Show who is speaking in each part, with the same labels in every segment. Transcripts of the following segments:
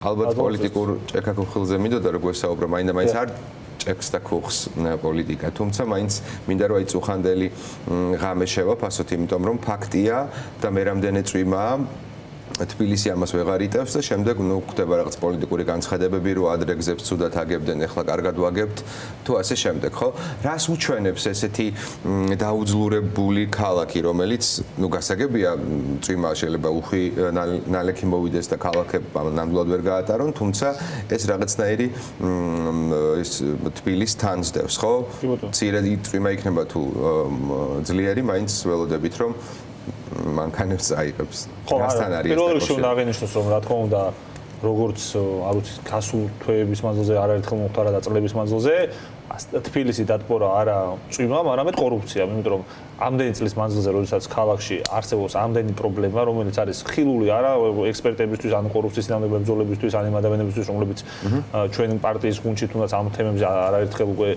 Speaker 1: ალბათ პოლიტიკურ ჭექაქუხილზე მინდოდა როგორ საუბრობ, მაინც არ ჭექს და ქუხს პოლიტიკა, თუმცა მაინც მინდა რომ აი წუხანდელი ღამე შევაფასოთ, იმიტომ რომ ფაქტია და მე რამდენი წვიმაა თბილისი ამას ვეღარ იტევს და შემდეგ ხდება რაღაც პოლიტიკური განცხადებები, რომ ადრე გზებს ცუდად აგებდნენ, ეხლა კარგად ვაგებთ, თუ ასე შემდეგ, ხო? რას უჩვენებს ესეთი დაუძლურებული ქალაქი, რომელიც, გასაგებია, წვიმა შეიძლება უხვი ნალექი მოვიდეს და ქალაქებმა ნამდვილად ვერ გაატარონ, თუმცა ეს რაღაცნაირი ეს თბილისს თანძდევს, ხო? მცირე წვიმა იქნება თუ ძლიერი, მაინც ველოდებით, რომ მანქანებს აიღებს. რასთან არის ეს?
Speaker 2: პირველ რიგში უნდა აღინიშნოს, რომ რა თქმა უნდა, როგორც არ ვიცი, გასულ თვეების მანძილზე არაერთხელ მოხდა და წლების მანძილზე თბილისი დატბორა არა წვიმამ, არამედ კორუფციამ, იმიტომ რომ ამდენი წლის მანძილზე, როდესაც ქალაქში არსებობს ამდენი პრობლემა, რომელიც არის ხილული არა ექსპერტებისთვის, ან კორუფციის წინააღმდეგ ბრძოლებისთვის, ან იმ ადამიანებისთვის, რომლებიც ჩვენ პარტიის გუნდში თუნდაც ამ თემებზე არაერთხელ უკვე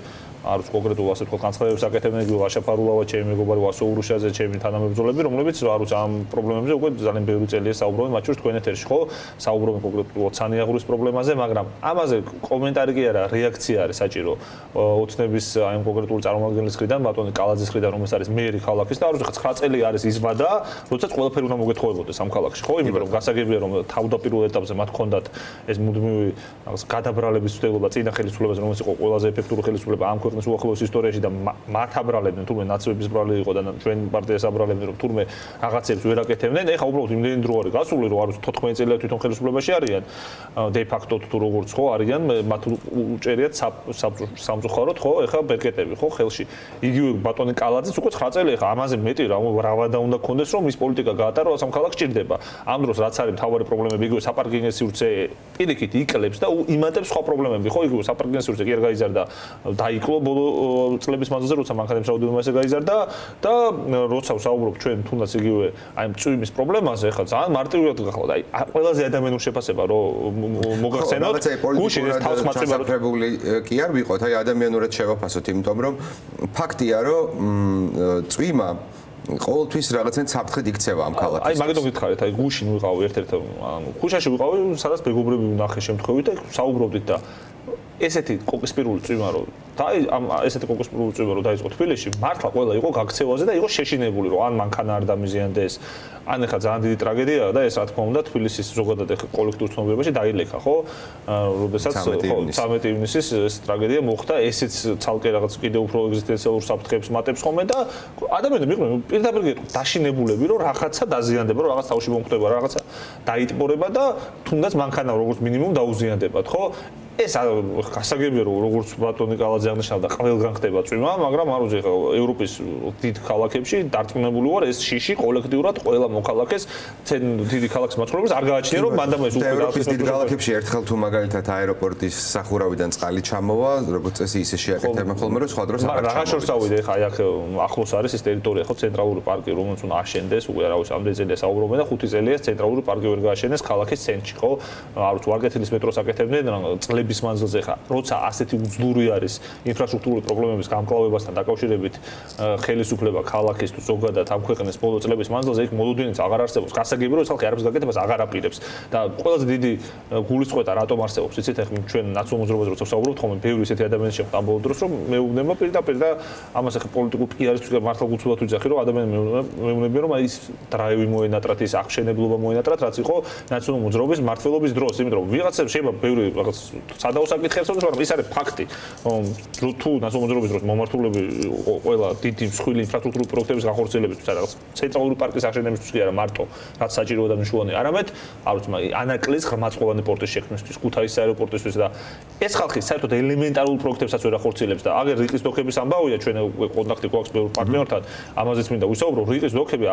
Speaker 2: არის კონკრეტულ ასე თქვა განცხადებებს აკეთებდნენ, გიო ვაშაფარულავა, ჩემი მეგობარი ვასო ურუშაძე, ჩემი თანამებრძოლები, რომლებიც არის ამ პრობლემებზე უკვე ძალიან ბევრი წელია საუბრობენ, მათ შორის თქვენ ეთერში, ხო? საუბრობენ კონკრეტულად სანიაღურის პრობლემაზე, მაგრამ ამაზე კომენტარი კი არა, რეაქცია არის საჭირო ოცნების აი კონკრეტული წარმომადგენლის მხრიდან, ბატონი კალაძის მხრიდან, რომელიც არის მერი ქალაქის და არის 9 წელი არის ის ვადა, როდესაც ყველაფერი უნდა მოგეთხოვებოდეს ამ ქალაქში, ხო? იმიტომ რომ გასაგებია რომ თავდაპირველ ეტაპზე მათ ჰქონდათ ეს მუდმივი რაღაც გადაბრალების ცდელობა წინა ხელისუფლებას, რომელიც იყო ყველაზე ეფექტური ხელისუფლება ამ ქვეყნის უახლოეს ისტორიაში და მათ აბრალებდნენ, თურმე ნაციონების ბრალი იყო და ჩვენ პარტიას აბრალებდნენ, რომ თურმე რაღაცებს ვერ აკეთებდნენ. ეხლა უბრალოდ იმდენი დრო არის გასული, რომ არის 14 წელია თვითონ ხელისუფლებაში არიან. დე ფაქტოდ თუ როგორც ხო არიან, მათ უჭერიათ სამწუხაროდ, ხო? ეხლა ბერკეტები, ხო, ხელში. იგივე ბატონი კალაძეც უკვე 9 წელი ეხლა ამაზე მეტი რა ვადა უნდა კონდეს, რომ ის პოლიტიკა გაატაროს ამ ქალაქს ჭირდება. ამ დროს რაც არის მთავარი პრობლემები, იგივე საპარკინგო სივრცე პირიქით იკლებს და იმატებს სხვა პრობლემები, ხო? იგივე საპარკინგო სივრცე კი არ გაიზარდა, დაიკლო ბოლო წლების მანძილზე, როცა მანქანების რაოდენობა ესე გაიზარდა და როცა ვსაუბრობ ჩვენ თუნდაც იგივე აი წვიმის პრობლემაზე, ეხლა ძალიან მარტივად გახლავთ. აი ყველაზე ადამიანურ შეფასება რომ მოგახსენოთ, გუშინ ეს თავს მაწება
Speaker 1: რომ კი არ ვიყოთ, აი ადამიანურად შევაფასოთ, იმიტომ რომ ფაქტია, რომ წვიმა ყოველთვის რაღაცენ საფრთხედ იქცევა ამ ქალაქის.
Speaker 2: აი მაგიტომ გითხარით, აი გუშინ ვიყავი ერთ-ერთ ქუჩაში ვიყავი, სადაც მეგობრები ვნახე შემთხვევით და საუბრობდით და ესეთი კოკისპირული წვიმა რომ და ამ ესეთი კოკისპირული წვიმა რომ დაიწყო თბილისში, მართლა ყველა იყო გაქცევაზე და იყო შეშინებული, რომ ან მანქანა არ დამიზიანდეს, ან ეხა ძალიან დიდი ტრაგედიაა და ეს რა თქმა უნდა თბილისის ზოგადად ეხა კოლექტიურ ცნობიერებაში დაილექა, ხო? როდესაც 13 ივნისის ეს ტრაგედია მოხდა, ესეც ცალკე რაღაც კიდევ უფრო ეგზისტენციალურ საფრთხეებს მატებს ხოლმე და ადამიანები იყვნენ პირდაპირ დაშინებულები, რომ რაღაცა დაზიანდება, რომ რაღაც თავში მომხდება, რაღაცა დაიტბორება და თუნდაც მანქანა როგორც მინიმუმ დაუზიანდებათ, ხო? ეს გასაგებია რომ როგორც ბატონი კალაძე აღნიშნავდა, ყველგან ხდება წვიმა, მაგრამ არ ვიცი, ევროპის დიდ ქალაქებში დარწმუნებული ვარ, ეს შიში კოლექტიურად ყველა მოქალაქეს დიდი ქალაქის მაცხოვრებელს არ გააჩნია, რომ მანდამ ეს
Speaker 1: უკვე ევროპის დიდ ქალაქებში ერთხელ თუ მაგალითად აეროპორტის სახურავიდან წყალი ჩამოვა, როგორც წესი ისე შეაკეთებენ ხოლმე, რომ სხვა დროს არ ჩამოვიდეს.
Speaker 2: რა შორს ავიდე, ხა აქ ახლოს არის ეს ტერიტორია, ხო, ცენტრალური პარკი, რომელიც უნდა აშენდეს, უკვე რა ვიცი, ამდენი წელია საუბრობენ და 5 წელია ცენტრალური პარკი ვერ გააშენეს ქალაქის ცენტრში, ხო? არ ვიცი, ვარკეთილის მეტროს აკეთებდნენ, წლების მანძილზე ხა, როცა ასეთი უძლური არის ინფრასტრუქტურული პრობლემების გამკლავებასთან დაკავშირებით ხელისუფლება ქალაქის თუ ზოგადად ამ ქვეყნის ბოლო წლების მანძილზე იქ მოლოდინიც აღარ არსებობს. გასაგებია რომ ეს ხალხი არაფერს გაკეთებას აღარ აპირებს და ყველაზე დიდი გულისწყობა რატომ არსებობს, იცით, ახლა ჩვენ ნაციონალურ მოძრაობაზე როცა ვსაუბრობთ, ხოლმე ბევრი ისეთი ადამიანი შეხვდა ამ ბოლო დროს, რომ მეუბნება პირდაპირ და ამას ახლა პოლიტიკურ პიარისტს მართლა გულწრფელად ვიძახი, რომ ადამიანები მეუბნებიან, რომ აი ის დრაივი მოენატრათ, ის აღშენებლობა მოენატრათ, რაც იყო ნაციონალურ მოძრაობის მმართველობის დროს, იმიტომ რომ ვიღაცებს შეიძლება ბევრი რაღაც საკითხებს აქვს, მაგრამ ის არის ფაქტი, რომ თუ ნაციონალური მოძრაობის დროს მომართულები ყველა დიდი მსხვილი ინფრასტრუქტურული პროექტების განხორციელებისთვის, რაღაც ცენტრალური პარკის აშენებისთვის კი არა მარტო, რაც საჭიროა და მნიშვნელოვანია, არამედ არ ვიცი, ანაკლის ღრმაწყლოვანი პორტის შექმნისთვის, ქუთაისის აეროპორტისთვის და ეს ხალხი საერთოდ ელემენტარულ პროექტებსაც ვერ ახორციელებს და აგერ რიყის დოქების ამბავია, ჩვენ კონტაქტი გვაქვს ბევრ პარტნიორთან, ამაზეც მინდა ვისაუბრო, რიყის დოქები,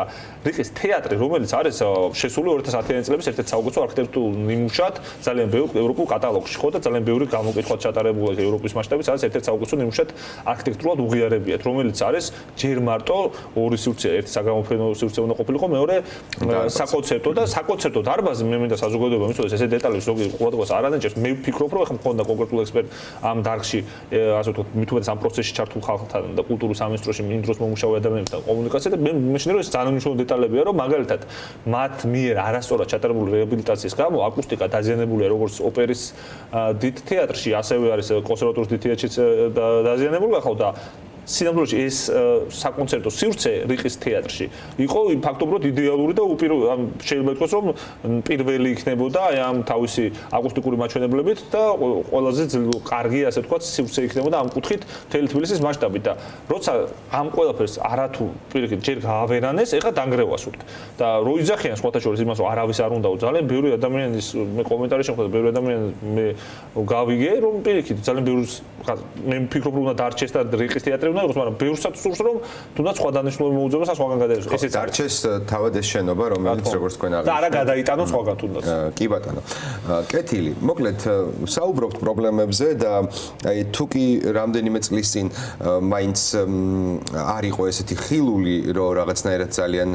Speaker 2: რიყის თეატრი, რომელიც არის შესული 2010-იანი წლების ერთ-ერთ საუკეთესო არქიტექტურულ ნიმუშად ძალიან ბევრ ევროპულ კატალოგში, ხო და ძალიან ბევრი გამოკითხვა ჩატარებულა ევროპის მასშტაბით, სადაც ერთ-ერთ საუკეთესო ნიმუშად არქიტექტურულად უღიარებიათ, რომელიც არის ჯერ მარტო ორი სივრცე, ერთი საგამოფენო სივრცე უნდა ყოფილიყო, მეორე საკონცერტო და საკონცერტო დარბაზი მე მინდა საზოგადოება მიცოდეს ესე დეტალები ზოგი ყურადღებას არ ანაჭერს. მე ვფიქრობ, რომ ეხლა მქონდა კონკრეტულ ექსპერტ ამ დარგში, ასე ვთქვათ, მithumetes ამ პროცესში ჩართულ ხალხთან და კულტურის სამინისტროში იმ დროს მომუშავე ადამიანებთან კომუნიკაცია და მე მეშინე რომ ეს ძალიან მნიშვნელოვანი დეტალებია, რომ მაგალითად მათ მიერ არასწორად ჩატარებული რეაბილიტაციის გამო აკუსტიკა დაზიანებულია როგორც ოპერის დიდ თეატრში, ასევე არის კონსერვატორიის დიდ თეატრშიც დაზიანებული გახავდა. სინამდვილეში ეს საკონცერტო სივრცე რიყის თეატრში იყო ფაქტობრივად იდეალური და შეიძლება ითქვას რომ პირველი იქნებოდა აი ამ თავისი აკუსტიკური მაჩვენებლებით და ყველაზე კარგი ასე ვთქვათ სივრცე იქნებოდა ამ კუთხით მთელი თბილისის მასშტაბით და როცა ამ ყველაფერს არათუ პირიქით ჯერ გაავერანეს, ეხლა დანგრევას ვთქვით და რო იძახიან სხვათა შორის იმას რომ არავის არ უნდაო ძალიან ბევრი ადამიანის მე კომენტარი შემოხვდა ბევრი ადამიანი მე გავიგე რომ პირიქით ძალიან ბევრი მე ვფიქრობ რომ უნდა დარჩეს და რიყის თეატრი უნდა იყოს, მაგრამ ბევრსაც სურს რომ თუნდაც სხვა დანიშნულება მოუძებოს და სხვაგან გადაეცეს.
Speaker 1: ესეც დარჩეს თავად ეს შენობა, რომელიც როგორც თქვენ აღიარეთ.
Speaker 2: და არა გადაიტანოს სხვაგან თუნდაც.
Speaker 1: კი ბატონო. კეთილი. მოკლედ საუბრობთ პრობლემებზე და აი თუ კი რამდენიმე წლის წინ მაინც არ იყო ესეთი ხილული, რომ რაღაცნაირად ძალიან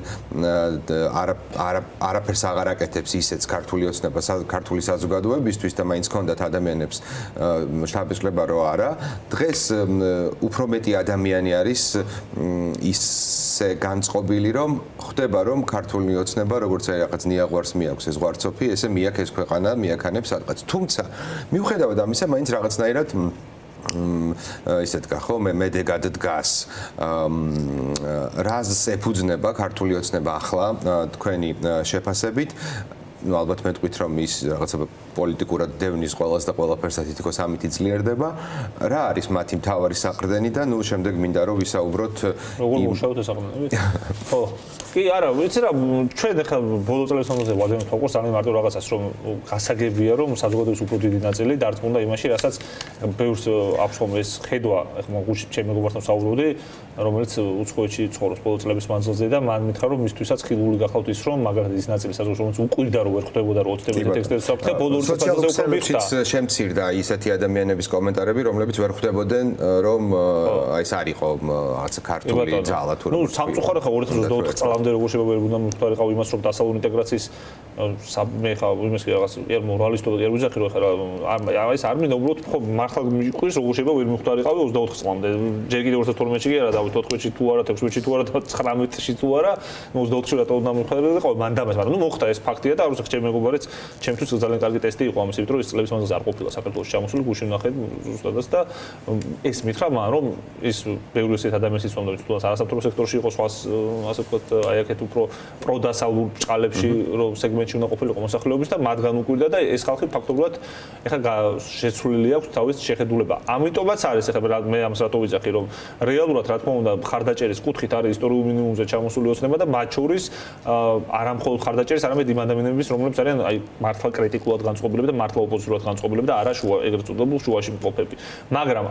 Speaker 1: არაფერს აღარ აკეთებს ისეც ქართული ოცნება, ქართული საზოგადოებისთვის და მაინც ჰქონდათ ადამიანებს შთაბეჭდილება რომ არა. დღეს უფრო მეტი ადამიანი არის ისე განწყობილი, რომ ხვდება რომ ქართული ოცნება როგორც აი რაღაც ნიაღვარს მიაქვს ეს ღვარცოფი, ესე მიაქ ეს ქვეყანა, მიაქანებს რაღაც. თუმცა მიუხედავად ამისა, მაინც რაღაცნაირად ისე თქვა ხო მე მედეგად დგას რაზს ეფუძნება ქართული ოცნება ახლა თქვენი შეფასებით. ну ალბათ მეტყვით რომ ის რაღაცა პოლიტიკურად დევნის ყველას და ყველაფერს თითქოს ამით იძლიერდება. რა არის მათი მთავარი საყრდენი და ნუ შემდეგ მინდა რომ ვისაუბროთ
Speaker 2: როგორ მუშაობთ ეს საყრდენებით? ხო. კი, არა, ვიცი რა, ჩვენ ახლა ბოლო წლების მანძილზე ვადევნებთ ფოკუსს ძალიან მარტო რაღაცას, რომ გასაგებია რომ საზოგადოების უფრო დიდი ნაწილი დარწმუნდა იმაში, რასაც ბევრს აქვს ხომ ეს ხედვა, ახლა გუშინ ჩემი მეგობართან ვსაუბრობდი, რომელიც უცხოეთში ცხოვრობს ბოლო წლების მანძილზე და მან მითხრა რომ მისთვის ხილული გახავთ ის რომ მაგალითად ის ნაწილი საზოგადოების რომელიც უყვირდა რომ ვერ ხვდებოდა რომ ოცდებოდა ტექსტებს საფრთხე ბოლო
Speaker 1: სოციალურშიც შემცირდა ისეთი ადამიანების კომენტარები, რომლებიც ვერ ხვდებოდნენ რომ აი ეს არ იყო რაღაც ქართული ძალა თუ
Speaker 2: ნუ სამწუხაროდ ხა 2024 წლამდე როგორ შეიძლება ვერ უნდა მიხარიყავ იმას რომ დასავლური ინტეგრაციის მე ხა იმას კი რაღაც მორალისტობა კი არ ვიზახი რომ ხა ეს არ მინდა უბრალოდ ხო მართლა მიყვრის როგორ შეიძლება ვერ მიხარიყავი 24 წლამდე ჯერ კიდევ 2012-ში კი არა და 14-ში თუ არა 16-ში თუ არა და 19-ში თუ არა 24-ში რატო უნდა მიხარიყავი მან დამას მაგრამ ნუ მოხდა ეს ფაქტია და არ ვიცი ჩემი მეგობარიც ჩემთვის ძალიან კარგი ტესტი იყო ამის იმიტომ რომ ეს წლების მანძილზე არ ყოფილა საქართველოს ჩამოსული გუშინ ნახეთ ზუსტადაც და ეს მითხრა მან რომ ის ბევრი ესეთ ადამიანის ის უნდა თუნდაც არასამთავრობო სექტორში იყო სხვა ასე ვთქვათ აი აქეთ უფრო პროდასალურ ბჭყალებში რომ სეგმენტში უნდა ყოფილიყო მოსახლეობის და მათგან უკვირდა და ეს ხალხი ფაქტობრივად ეხლა შეცვლილი აქვს თავის შეხედულება. ამიტომაც არის ეხლა მე ამას რატო ვიძახი რომ რეალურად რა თქმა უნდა ხარდაჭერის კუთხით არის ისტორიულ მინიმუმზე ჩამოსული ოცნება და მათ შორის არა მხოლოდ ხარდაჭერის, არამედ იმ ადამიანების რომლებიც არიან აი მართლა კრიტიკულად განწყობილები და მართლა ოპოზიციურად განწყობილები და არა შუა ეგრეთ წოდებულ შუაში მყოფები. მაგრამ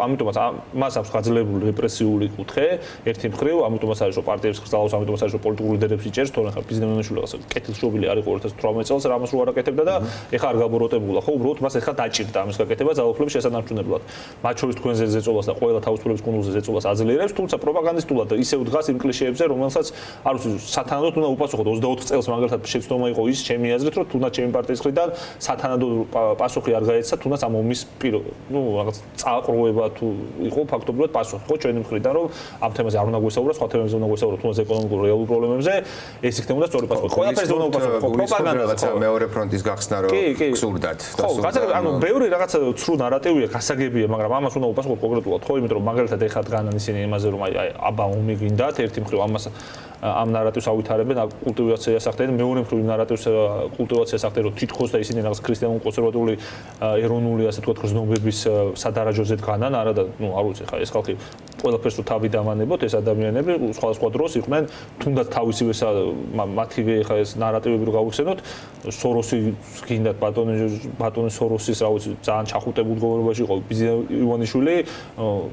Speaker 2: ამიტომაც მას აქვს გაძლებული რეპრესიული კუთხე ერთი მხრივ, ამიტომაც არის რომ პარტიებს ხსალავს, ამიტომაც არის რომ პოლიტიკურ ლიდერებს იჭერს, თორემ ხა ბიზნესმენები რაღაცა კეთილშობილი არ იყო 2018 წელს, რამას რო არ აკეთებდა და ეხა არ გაბოროტებულა. ხო, უბრალოდ მას ეხა დაჭირდა ამის გაკეთება ძალაუფლების შესანარჩუნებლად. მათ შორის თქვენზე ზეწოლას და ყველა თავისუფლების კუნძულზე ზეწოლას აძლიერებს, თუმცა პროპაგანდისტულად ისევ დგას იმ კლიშეებზე, რომელსაც არ ვიცი, სათანადოდ უნდა უპასუხოთ 24 წელს მაგალითად შეცდომა იყო ის ჩემი აზრით, რომ თუნდაც ჩემი პარტიის მხრიდან სათანადოდ პასუხი არ გაეცა, თუნდაც ამ ომის რაღაც წაყრუება თუ იყო ფაქტობრივად პასუხი, ხო, ჩვენი მხრიდან რომ ამ თემაზე არ უნდა გვესაუბროს, სხვა თემებზე უნდა გვესაუბროს, თუნდაც ეკონომიკურ რეალურ პრობლემებზე, ეს იქნებოდა სწორი პასუხი. ყველაფერზე უნდა უპასუხოთ, პროპაგანდა
Speaker 1: რაღაცა მეორე ფრონტის გახსნა რომ გსურდათ.
Speaker 2: ხო, ანუ ბევრი რაღაცა ცრუ ნარატივია, გასაგებია, მაგრამ ამას უნდა უპასუხოთ კონკრეტულად, ხო, იმიტომ რომ მაგალითად ეხლა დგანან ისინი იმაზე რომ აი აბა ომი გინდათ, ერთი მხრივ ამას ამ ნარატივს ავითარებენ, კულტივაციას ახდენენ, მეორე მხრივ ნარატივს კულტივაციას ახდენენ, რომ თითქოს და ისინი რაღაც ქრისტიანულ კონსერვატიული ეროვნული ასე თქვა გრძნობების სადარაჯოზე დგანან, არა და ნუ არ ვიცი ხა ეს ხალხი ყველაფერს თუ თავი დამანებოთ ეს ადამიანები სხვადასხვა დროს იყვნენ თუნდაც თავისივე მათივე ხა ეს ნარატივები რო გავიხსენოთ სოროსი გინდათ ბატონი სოროსის რა ვიცი ძალიან ჩახუტებულ მდგომარეობაში იყო ივანიშვილი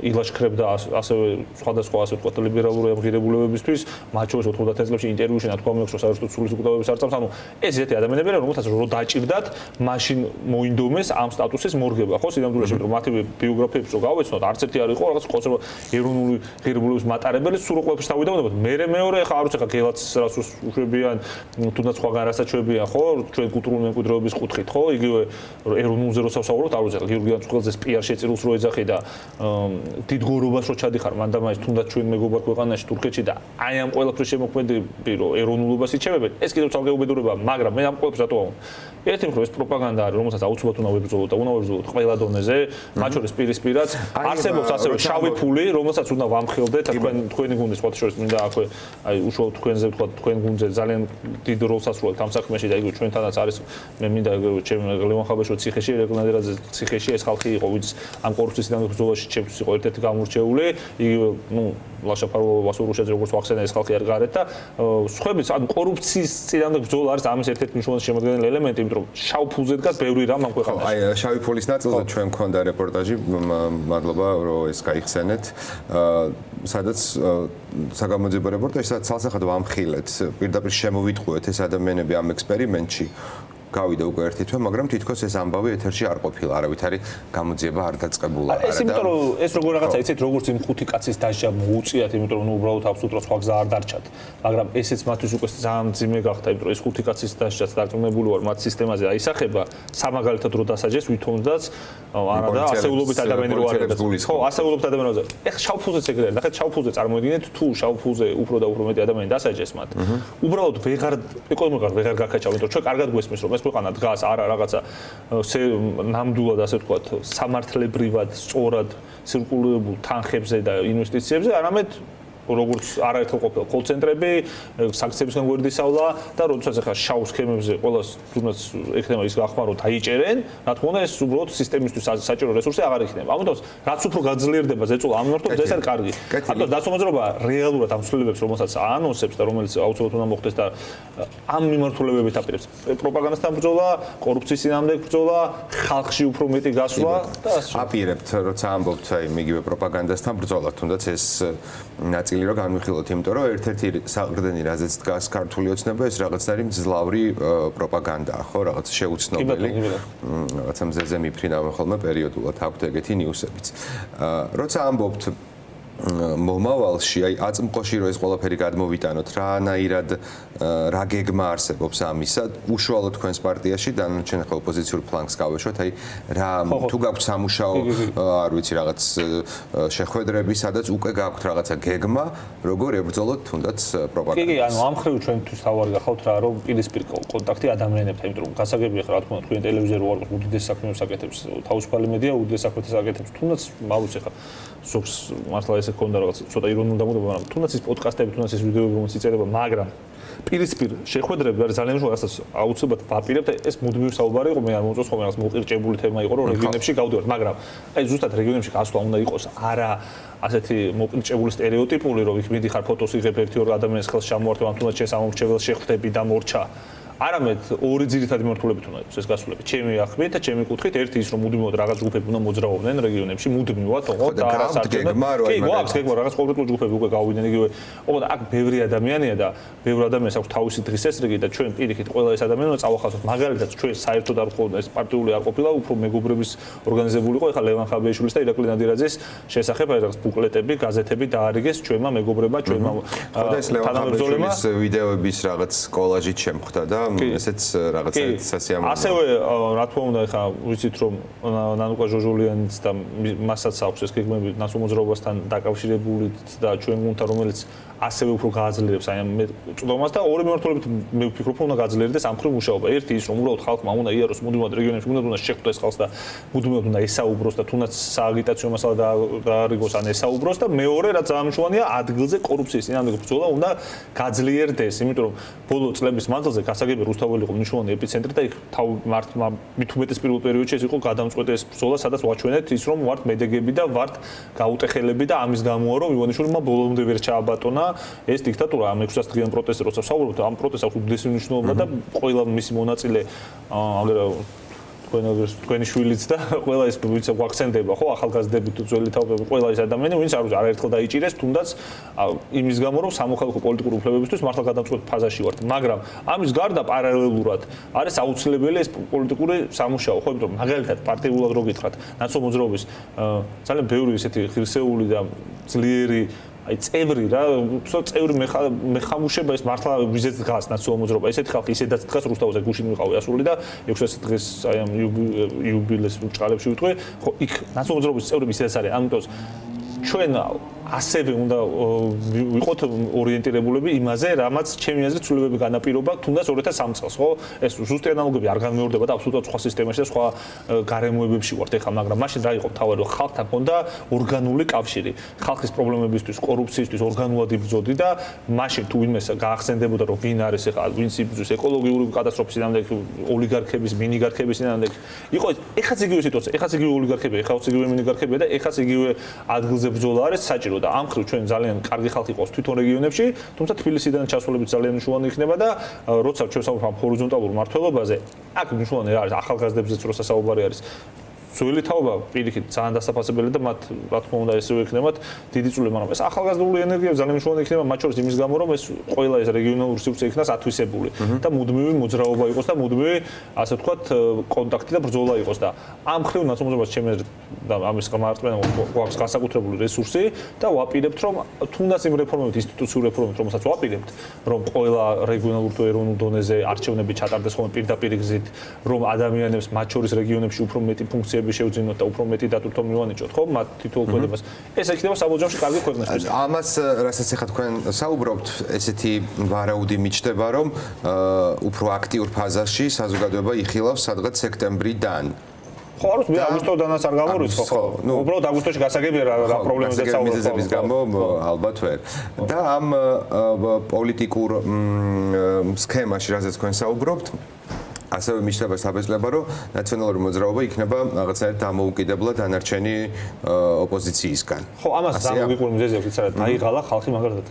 Speaker 2: ილაშქრებდა ასევე სხვადასხვა ასე ვთქვათ ლიბერალური ამღირებულებებისთვის მათ შორის 90 წლებში ინტერვიუში ნათქვა მექვს რომ საერთოდ სულის უკვდავების არ წამს ანუ ეს ისეთი ადამიანებია რომელთაც რო დაჭირდათ მაშინ მოინდომეს ამ სტატუსის მორგება ხო სინამდვილეში რომ მათივე ბიოგრაფიებს რო გავეცნოთ არც ერთი არ იყო რაღაც ყოწრ ეროვნული ღირებულების მატარებელი სულ ყველაფერს თავიდანებოდ მე მეორე ხა არ ვიცი ხა გელაც რას უშვებიან თუნდაც სხვაგან რასაც შვებიან ხო ჩვენ კულტურული მემკვიდრეობის კუთხით ხო იგივე ეროვნულზე რო სავსაუბრობთ არ ვიცი ხა გიორგი ანჩხელაძეს პიარ შეწირულს რო ეძახი და დიდ გორობას რო ჩადიხარ მანდამაის თუნდაც ჩვენ მეგობარ ქვეყანაში თურქეთში და აი ამ ყველაფრის შემოქმედები რომ ეროვნულობას იჩემებენ ეს კიდევ ცალკე უბედურებაა მაგრამ მე ამ ყველაფერს რატო ვამბობ ერთი მხრივ ეს პროპაგანდა არის რომელსაც აუცილებლად უნდა ვებრძოლოთ და უნდა ვებრძოლოთ ყველა დონეზე მათ შორის პირისპირაც არსებობს ასევე შავი ფული რომელსაც უნდა ვამხილდეთ თქვენი გუნდი სხვა შორის მინდა აქვე აი უშუალოდ თქვენზე ვთქვათ თქვენ გუნდზე ძალიან დიდ როლს ასრულებთ ამ საქმეში და იგივე ჩვენთანაც არის მე მინდა ჩემ ლევან ხაბაშვილის ციხეში რეგულარულად ციხეში ეს ხალხი იყო ვინც ამ კორუფციის წინააღმდეგ ბრძოლაში ჩემთვის იყო ერთ-ერთი გამორჩეული იგივე ნუ ლაშა ფარულად ვასურუშეძე როგორც ვახსენა ეს ხალხი არ გარეთ და სხვაებიც ან კორუფციის წინააღმდეგ ბრძოლა არის ამის ერთ-ერთი მნიშვნელოვანი შემადგენელი ელემენტი იმიტომ რომ შავ ფულზე დგას ბევრი რამ ამ ქვეყანაში
Speaker 1: აი შავი ფულის ნაწილზე ჩვენ მქონდა რეპორტაჟი მადლობა რომ ეს გაიხსენეთ სადაც საგამოძიებო რეპორტაჟი სადაც ცალსახად ვამხილეთ პირდაპირ შემოვიტყუეთ ეს ადამიანები ამ ექსპერიმენტში გავიდა უკვე ერთი თვე, მაგრამ თითქოს ეს ამბავი ეთერში არ ყოფილა, არავითარი გამოძიება არ დაწყებულა.
Speaker 2: ეს იმიტომ რომ ეს როგორ რაღაცა იცით, როგორც იმ ხუთი კაცის დასჯა მოუწიათ, იმიტომ რომ უბრალოდ აბსოლუტურად სხვა გზა არ დარჩათ. მაგრამ ესეც მათთვის უკვე ძალიან მძიმე გახდა, იმიტომ რომ ეს ხუთი კაცის დასჯაც დარწმუნებული ვარ, მათ სისტემაზე აისახება, სამაგალითოდ რო დასაჯეს ვითომდაც, არა და ასეულობით ადამიანი რო არის. ხო, ასეულობით ადამიანებზე. ეხლა შავფუზეც ეგრე არის. ნახეთ, შავფუზე წარმოიდგინეთ, თუ შავფუზე უფრო და უფრო მეტი ადამიანი დასაჯეს მათ. უბრალოდ ეკონომიკურად ვეღარ გაკაჩავ, იმიტომ რომ ჩვენ კარგად გვესმის რომ ეს ქვეყანა დგას არა რაღაცა ნამდვილად ასე ვთქვათ სამართლებრივად სწორად ცირკულირებულ თანხებზე და ინვესტიციებზე არამედ როგორც არაერთხელ ყოფილა კოლ-ცენტრები, საქციებისგან გვერდისავლა და როდესაც ახლა შავ სქემებზე ყოველას თუნდაც ექნება ის გახმა რომ დაიჭერენ, რა თქმა უნდა ეს უბრალოდ სისტემისთვის საჭირო რესურსი აღარ იქნება. ამიტომ რაც უფრო გაძლიერდება ზეწოლა ამ მიმართულებით ეს არის კარგი. ამიტომ დასამოძრაობა რეალურად ამ ცვლილებებს რომელსაც აანონსებს და რომელიც აუცილებლად უნდა მოხდეს და ამ მიმართულებებით აპირებს პროპაგანდასთან ბრძოლა, კორუფციის წინააღმდეგ ბრძოლა, ხალხში უფრო მეტი გასვლა და ასე.
Speaker 1: აპირებთ როცა ამბობთ აი მიგივე პროპაგანდასთან ბრძოლა, თუნდაც ეს ნაწილი რო განვიხილოთ, იმიტომ რომ ერთ-ერთი საყრდენი რაზეც დგას ქართული ოცნება ეს რაღაცნაირი მძლავრი პროპაგანდაა, ხო, რაღაც შეუცნობელი. რაღაცა მზეზე მიფრინავენ ხოლმე პერიოდულად აქვთ ეგეთი ნიუსებიც. როცა ამბობთ მომავალში, აი აწმყოში რომ ეს ყველაფერი გადმოვიტანოთ, რანაირად რა გეგმა არსებობს ამისა, უშუალოდ თქვენს პარტიაში დანარჩენ ახლა ოპოზიციურ ფლანგს გავეშვათ, აი რა თუ გაქვთ სამუშაო, არ ვიცი, რაღაც შეხვედრები, სადაც უკვე გაქვთ რაღაცა გეგმა, როგორ ებრძოლოთ თუნდაც პროპაგანდას.
Speaker 2: კი, ანუ ამ ხრივ ჩვენთვის თავარი გახავთ რა, რომ პირისპირ კონტაქტი ადამიანებთან, იმიტომ რომ გასაგებია ხა რა თქმა უნდა თქვენ ტელევიზია რო არ უდიდეს საქმეებს აკეთებს, თავისუფალი მედია უდიდეს საქმეებს აკეთებს, თუნდაც მავუცი ხა სობს მართლა ესე ქონდა რაღაც ცოტა ირონიული დამოკიდებულება, მაგრამ თუნდაც ის პოდკასტები, თუნდაც ეს ვიდეოები რომელიც იწერება, მაგრამ პირისპირ შეხვედრები არის ძალიან მნიშვნელოვანი, რასაც აუცილებლად ვაპირებთ. ეს მუდმივი საუბარი იყო, მე არ მომწონს ხოლმე რაღაც მოყირჭებული თემა იყო, რომ რეგიონებში გავდივართ, მაგრამ აი ზუსტად რეგიონებში გასვლა უნდა იყოს არა ასეთი მოყირჭებული სტერეოტიპული, რომ იქ მიდიხარ ფოტოს იღებ ერთი-ორი ადამიანის ხელს ჩამოვართვან, თუნდაც შესამორჩეველს შეხვდები და მორჩა. არამედ ორი ძირითადი მიმართულებით უნდა იყოს ეს გასვლები. ჩემი ახმით და ჩემი კუთხით ერთი ის რომ მუდმივად რაღაც ჯგუფები უნდა მოძრაობდნენ რეგიონებში, მუდმივად, ოღონდ და რაღაც
Speaker 1: გეგმა რო
Speaker 2: კი, გვაქვს გეგმა რაღაც კონკრეტული ჯგუფები უკვე გავიდნენ იგივე. ოღონდ აქ ბევრი ადამიანია და ბევრი ადამიანს აქვს თავისი დღის წესრიგი და ჩვენ პირიქით ყველა ეს ადამიანი უნდა წავახალოთ. მაგალითად ჩვენ საერთოდ არ ყოფილა ეს პარტიული არ ყოფილა, უფრო მეგობრების ორგანიზებული იყო ეხლა ლევან ხაბეიშვილის და ირაკლი ნადირაძის შესახებ აი რაღაც ბუკლეტები, გაზეთები დაარიგეს ჩვენმა მეგობრებმა, ჩვენმა
Speaker 1: თანამებრძოლებმა ვიდეოების რაღაც კოლაჟით შემხვდა და ესეც რაღაცა სასიამოვნოა.
Speaker 2: ასევე რა თქმა უნდა ხა ვიცით რომ ნანუკა ჟოჟოლიანიც და მასაც აქვს ეს გეგმები ნასო მოძრაობასთან დაკავშირებული და ჩვენ გუნდთან რომელიც ასევე უფრო გააძლიერებს აი ამ წვდომას და ორი მიმართულებით მე ვფიქრობ, რომ უნდა გააძლიერდეს ამ მხრივ მუშაობა. ერთი ის, რომ უბრალოდ ხალხმა უნდა იაროს მუდმივად რეგიონებში, უნდა შეხვდეს ხალხს და მუდმივად უნდა ესაუბროს და თუნდაც სააგიტაციო მასალა დაარიგოს ან ესაუბროს და მეორე რაც ძალიან მნიშვნელოვანია, ადგილზე კორუფციის წინააღმდეგ ბრძოლა უნდა გაძლიერდეს, იმიტომ რომ ბოლო წლების მანძილზე გასაგები რუსთაველი იყო მნიშვნელოვანი ეპიცენტრი და იქ მით უმეტეს პირველ პერიოდში ეს იყო გადამწყვეტი ეს ბრძოლა, სადაც ვაჩვენეთ ის, რომ ვართ მედეგები და ვართ გაუტეხელები და ამის გამოა რომ ივანიშვილმა ბოლომდე ვერ ჩააბატონა ეს დიქტატურა. ამ 600 დღიან პროტესტზე როცა ვსაუბრობთ, ამ პროტესტს აქვს უდიდესი მნიშვნელობა და ყველა მისი მონაწილე თქვენი შვილიც და ყველა ეს ვინც გვაქცენტდება, ხო, ახალგაზრდები თუ ძველი თაობები, ყველა ეს ადამიანები, ვინც არაერთხელ დაიჭირეს, თუნდაც იმის გამო, რომ სამოქალაქო პოლიტიკური უფლებებისთვის მართლა გადამწყვეტ ფაზაში ვართ. მაგრამ ამის გარდა პარალელურად არის აუცილებელი ეს პოლიტიკური სამუშაო, ხო, იმიტომ რომ მაგალითად პარტიულად რო გითხრათ, ნაცნობ მოძრაობის ძალიან ბევრი ესეთი ღირსეული და ძლიერი აი წევრი რა, წევრი მეხამუშება ეს მართლა ვიზეთ დგას ნაცნობ მოძრაობა. ესეთი ხალხი ისედაც დგას რუსთავზე გუშინ ვიყავი ასული და 600 დღეს აი ამ იუბილეს ბრჭყალებში ვიტყვი, ხო, იქ ნაცნობ მოძრაობის წევრები ისედაც არის. ამიტომ ჩვენ ასევე უნდა ვიყოთ ორიენტირებულები იმაზე, რამაც ჩემი აზრით ცვლილებები განაპირობა თუნდაც 2003 წელს, ხო? ეს ზუსტი ანალოგები არ განმეორდება და აბსოლუტურად სხვა სისტემაში და სხვა გარემოებებში ვართ ეხლა, მაგრამ მაშინ რა იყო თავი, რომ ხალხთან ჰქონდა ორგანული კავშირი. ხალხის პრობლემებისთვის, კორუფციისთვის ორგანულად იბრძოდი და მაშინ თუ ვინმე გაახსენდებოდა, რომ ვინ არის ეხლა, ვინც იბრძვის ეკოლოგიური კატასტროფის წინააღმდეგ, ოლიგარქების, მინიგარქების წინააღმდეგ. იყო ეხაც იგივე სიტუაცია, ეხაც იგივე ოლიგარქები, ეხაც იგივე მინიგარქები და ეხაც იგივე ადგილზე ბრძოლა არის საჭირო. და ამ ხრივ ჩვენ ძალიან კარგი ხალხი ყავს თვითონ რეგიონებში, თუმცა თბილისიდან ჩასულებით ძალიან მნიშვნელოვანი იქნება და როცა ჩვენ საუბრობთ ჰორიზონტალურ მართლობაზე, აქ მნიშვნელოვანი არის ახალგაზრდებზეც როცა საუბარი არის. ძველი თაობა პირიქით ძალიან დასაფასებელი და მათ რა თქმა უნდა ესევე იქნებათ დიდი წვლილი, მაგრამ ეს ახალგაზრდული ენერგია ძალიან მნიშვნელოვანი იქნება მათ შორის იმის გამო, რომ ეს ყველა ეს რეგიონალური სივრცე იქნას ათვისებული და მუდმივი მოძრაობა იყოს და მუდმივი ასე ვთქვათ კონტაქტი და ბრძოლა იყოს და ამ ხრივ ნაცნობობას ჩემი აზრით და ამის გამარტყმება გვაქვს განსაკუთრებული რესურსი და ვაპირებთ რომ თუნდაც იმ რეფორმებით, ინსტიტუციურ რეფორმებით, რომელსაც ვაპირებთ, რომ ყველა რეგიონალურ თუ ეროვნულ დონეზე არჩევნები ჩატარდეს ხოლმე პირდაპირ გზით, რომ ადამიანებს მათ შორის რეგიონებში უფრო მეტი ფუნქციები შევძინოთ და უფრო მეტი დატვირთო მივანიჭოთ, ხო? მათ თითოეულ კვედებას. ეს იქნება საბოლოოში კარგი ქვეყნისთვის.
Speaker 1: ამას რასაც ახლა თქვენ საუბრობთ, ესეთი ვარაუდი მიჩნდება, რომ უფრო აქტიურ ფაზაში საზოგადოება იხილავს სადღაც სექტემბრიდან.
Speaker 2: ხო, არის მე აგვისტოდანაც არ გამორიცხო, ხო? უბრალოდ აგვისტოში გასაგებია რა პრობლემებზეც
Speaker 1: საუბრობთ გამო ალბათ ვერ. და ამ პოლიტიკურ სქემაში, რასაც თქვენ საუბრობთ, ასევე მიჩნდება საბეჭდება, რომ ნაციონალური მოძრაობა იქნება რაღაცნაირად დამოუკიდებლად დანარჩენი ოპოზიციისგან.
Speaker 2: ხო, ამას დამოუკიდებლად მიზეზი აქვს, იცი რა, დაიღალა ხალხი მაგალითად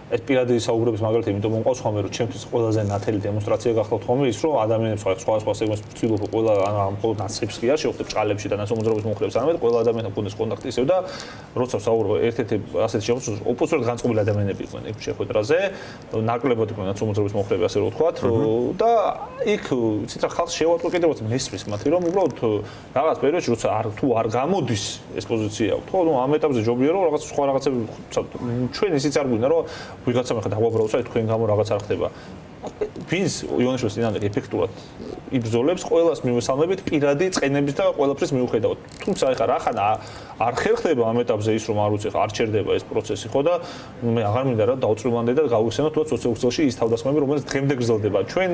Speaker 2: ეს პირადი საუბრების მაგალითად იმიტომ მომყავს ხოლმე რომ ჩემთვის ყველაზე ნათელი დემონსტრაცია გახლავთ ხოლმე ის რომ ადამიანებს სხვა სეგმენტს ვცდილობ ყველა ამ მხოლოდ ნაცრებს კი არ შევხვდებ ჭყალებში და ნაცნობრობის მომხრეებს არამედ ყველა ადამიანთან გქონდეს კონტაქტი ისევ და როცა ვსაუბრობ ერთ-ერთი ასეთი შეხვედრა ოპოზიციურად განწყობილი ადამიანები იყვნენ იქ შეხვედრაზე ნაკლებად იყვნენ ნაცნობრობის მომხრეები ასე რომ ვთქვათ და იქ იცით რა ხალხს შევატყო კიდევაც მესმის მათი რომ უბრალოდ რაღაც პერიოდში როცა თუ არ გამოდის ეს პოზიცია აქვს ხო ამ ეტაპზე ჯობია რომ რაღაც სხვა რაღაცები ჩვენ ისიც არ გვინდა რომ ვიღაცამ ახლა დავაბრალოთ, აი თქვენ გამო რაღაც არ ხდება. ვინც იონიშვილის წინააღმდეგ ეფექტურად იბრძოლებს, ყველას მივესალმებით პირადი წყენების და ყველაფრის მიუხედავად. თუმცა ახლა რახან არ ხერხდება ამ ეტაპზე ის რომ არ ვიცი ხა არ ჩერდება ეს პროცესი ხო და მე აღარ მინდა რა დაუწრილამდე და გავიხსენოთ თუნდაც სოციალურ ის თავდასხმები რომელიც დღემდე გრძელდება. ჩვენ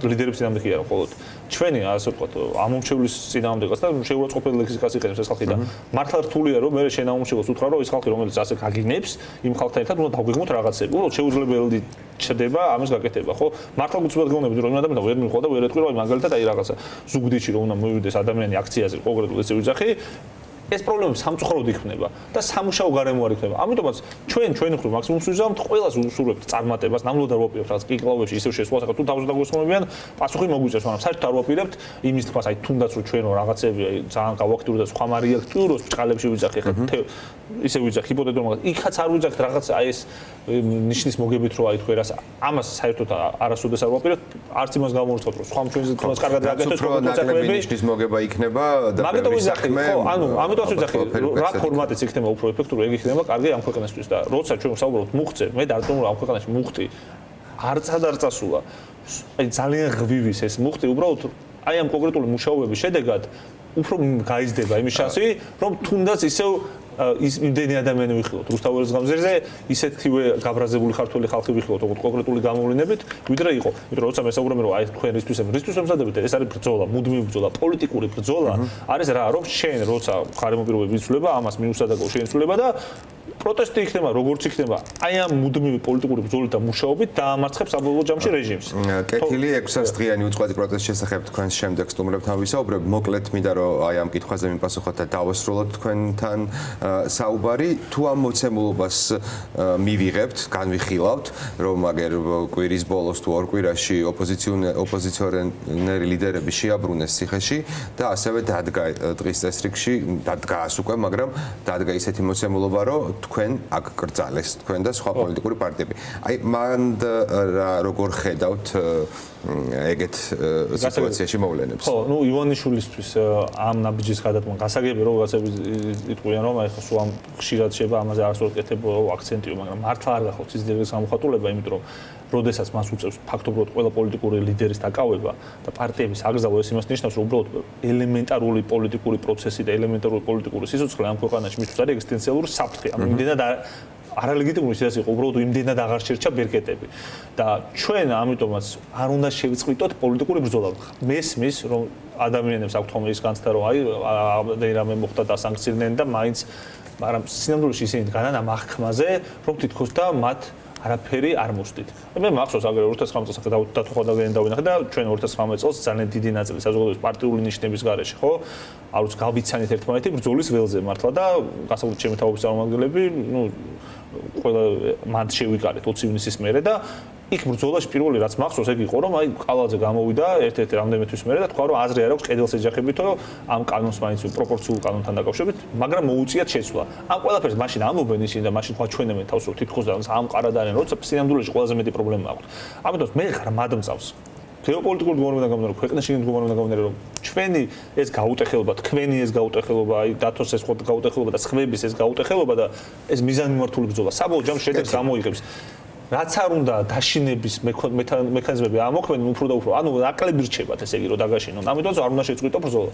Speaker 2: ლიდერების წინააღმდეგ კი არა მხოლოდ ჩვენი ასე ვთქვათ ამომრჩევლის წინააღმდეგაც და შეურაცხყოფელი ლექსიკას იყენებს ეს ხალხი და მართლა რთულია რომ მე შენამომრჩევლს უთხრა რომ ეს ხალხი რომელიც ასე გაგინებს იმ ხალხთან ერთად უნდა დავგვიგმოთ რაღაცები. უბრალოდ შეუძლებელი ჩდება ამის გაკეთება ხო მართლა გუწევად გეუბნებით რომ ადამიანი ვერ მიყვა და ვერ ეთქვი რომ მაგალითად აი რაღაცა ზუგდიდში რომ უნდა მოვიდეს ადამიანი აქციაზე კონკრეტულად ესე ვიძახი ეს პრობლემები სამწუხაროდ იქნება და სამუშაო გარემო არ იქნება. ამიტომაც ჩვენ ხრო მაქსიმუმს ვიზამთ ყველას უსურვებთ წარმატებას, ნამდვილად არ ვაპირებთ რაღაც კიკლაუებში ისევ შესვლას, თუ თავზე დაგვესხმებიან, პასუხი მოგვიწევს, მაგრამ საერთოდ არ ვაპირებთ იმის თქმას, აი თუნდაც რომ ჩვენ რაღაცები ძალიან გავაქტიურდა და სხვა მარიაქტიუროს ჭყალებში ვიძახი ხა ისე ვიძახი ჰიპოთეტურ მაგას. იქაც არ ვიძახით რაღაც აი ეს ნიშნის მოგებით რომ აი თქვენ რას ამას საერთოდ არასოდეს არ ვაპირებთ, არც იმას გამოვიწყოთ რომ სხვა ჩვენზე თუნდაც კარგად გაკეთოს
Speaker 1: პროცესები ნიშნის მოგება იქნება და
Speaker 2: მაგიტომ ვიძახი ხო ანუ რა ფორმატიც იქნება უფრო ეფექტური, ეგ იქნება კარგი ამ ქვეყნისთვის და როცა ჩვენ ვსაუბრობთ მუხტზე, მე დარწმუნებული ამ ქვეყანაში მუხტი არ წასულა. აი ძალიან ღვივის ეს მუხტი უბრალოდ აი ამ კონკრეტული მუშაობების შედეგად უფრო გაიზრდება იმის შანსი, რომ თუნდაც ისევ იმდენი ადამიანი ვიხილოთ რუსთაველის გამზირზე, ისეთივე გაბრაზებული ქართველი ხალხი ვიხილოთ, როგორც კონკრეტული გამოვლენებით, ვიდრე იყო. იმიტომ რომ როცა მესაუბრებენ რომ აი თქვენ რისთვის ემზადებით, ეს არის ბრძოლა, მუდმივი ბრძოლა, პოლიტიკური ბრძოლა, არის რა, რომ შენ როცა ხარემო პირობები იცვლება, ამას მიუსადაგო შენ იცვლება და პროტესტი იქნება, როგორც იქნება, აი ამ მუდმივი პოლიტიკური ბრძოლით და მუშაობით დაამარცხებს საბოლოო ჯამში რეჟიმს.
Speaker 1: კეთილი 600 დღიანი უწყლადი პროტესტის შესახებ თქვენს შემდეგ სტუმრებთან ვისაუბრებ. მოკლედ მინდა რომ აი ამ კითხვაზე მიპასუხოთ და დავასრულოთ თქვენთან საუბარი. თუ ამ მოცემულობას მივიღებთ, განვიხილავთ, რომ აგერ კვირის ბოლოს თუ ორ კვირაში ოპოზიციონერი ლიდერები შეაბრუნეს ციხეში და ასევე დადგა დღის წესრიგში, დადგაას უკვე, მაგრამ დადგა ისეთი მოცემულობა, რომ თქვენ აქ კრძალეს თქვენ და სხვა პოლიტიკური პარტიები. აი მან როგორ ხედავთ ეგეთ სიტუაციაში მოვლენებს?
Speaker 2: ხო, ნუ ივანიშვილისთვის ამ ნაბიჯის გადადგმა გასაგებია, რომ რაღაცები იტყვიან, რომ აი ხო სულ ამ ხშირად შეება ამაზე არასდროს კეთებო აქცენტიო, მაგრამ მართლა არ გახავთ სიზიდების გამოხატულება, იმიტომ რომ როდესაც მას უწევს ფაქტობრივად ყველა პოლიტიკური ლიდერის დაკავება და პარტიების აკრძალვა, ეს იმას ნიშნავს, რომ უბრალოდ ელემენტარული პოლიტიკური პროცესი და ელემენტარული პოლიტიკური სიცოცხლე ამ ქვეყანაში მისთვის არის ეგზისტენციალური საფრთხე. ამ იმდენად არალეგიტიმური ის იყო, უბრალოდ იმდენად აღარ შეერჩა ბერკეტები. და ჩვენ ამიტომაც არ უნდა შევწყვიტოთ პოლიტიკური ბრძოლა. მესმის, რომ ადამიანებს აქვთ ხოლმე ის განცდა, რომ აი რამე მოხდა და სანქციონდნენ და მაინც, მაგრამ სინამდვილეში ისინი დგანან ამ აღქმაზე, რომ თითქოს და მათ არაფერი არ მოსდით. მე მახსოვს აგერ 2019 წელს დათუხადაგენ დავინახე და ჩვენ 2019 წელს ძალიან დიდი ნაწილი საზოგადოების პარტიული ნიშნების გარეშე, ხო? არც გავიცანით ერთმანეთი ბრძოლის ველზე მართლა და გასაგებია ჩემი თავობის წარმომადგენლები, ნუ ყველა მანდ შევიკარეთ 20 ივნისის მერე და იქ ბრძოლაში პირველი რაც მახსოვს ეგ იყო რომ აი ყალაძე გამოვიდა ერთ-ერთი რამდენიმე თვის მერე და თქვა რომ აზრი არ აქვს ყედელს ეჯახებითო ამ კანონს მაინც პროპორციულ კანონთან დაკავშირებით, მაგრამ მოუწიათ შეცვლა. ამ ყველაფერს მაშინ ამობენ ისინი და მაშინ თქვა ჩვენებენ თავს რომ თითქოს და ამ ყარადარიან, როცა სინამდვილეში ყველაზე მეტი პრობლემა აქვს. ამიტომ მე ხარ მადმწავს. გეოპოლიტიკური მდგომარეობიდან გამომდინარე, ქვეყნის მდგომარეობიდან გამომდინარე, რომ ჩვენი ეს გაუტეხილება, თქვენი ეს გაუტეხილება, აი დათოს ეს გაუტეხილება და სხვების ეს გაუტეხილება და ეს მიზანმიმართული ბრძოლა საბოლოო ჯამში შედეგს გამოიღებს. რაც არ უნდა დაშინების მექანიზმები ამოქმედონ უფრო და უფრო. ანუ ნაკლები რჩებათ ესე იგი რომ დაგაშინონ. ამიტომ არ უნდა შეწყვიტო ბრძოლა.